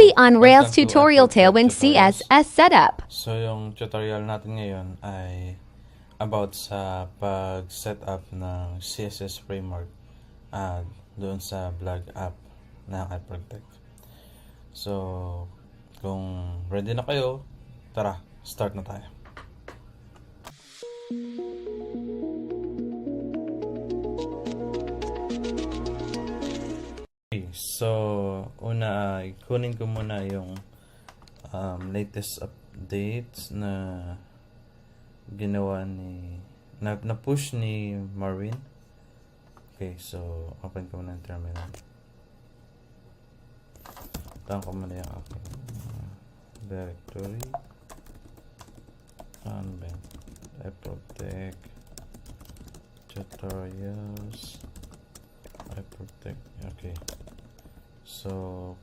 Ruby on Rails welcome to tutorial iProtect Tailwind Tutorials. CSS setup. So yung tutorial natin ngayon ay about sa pag-set up ng CSS framework doon sa blog app ng iProtect. So kung ready na kayo, tara, start na tayo. Okay, so una ay kunin ko muna yung latest updates na ginawa na push ni Marvin. Okay, so open ko muna yung terminal. Tahan ko muna yung aking directory. I protect tutorials. I protect. Okay. So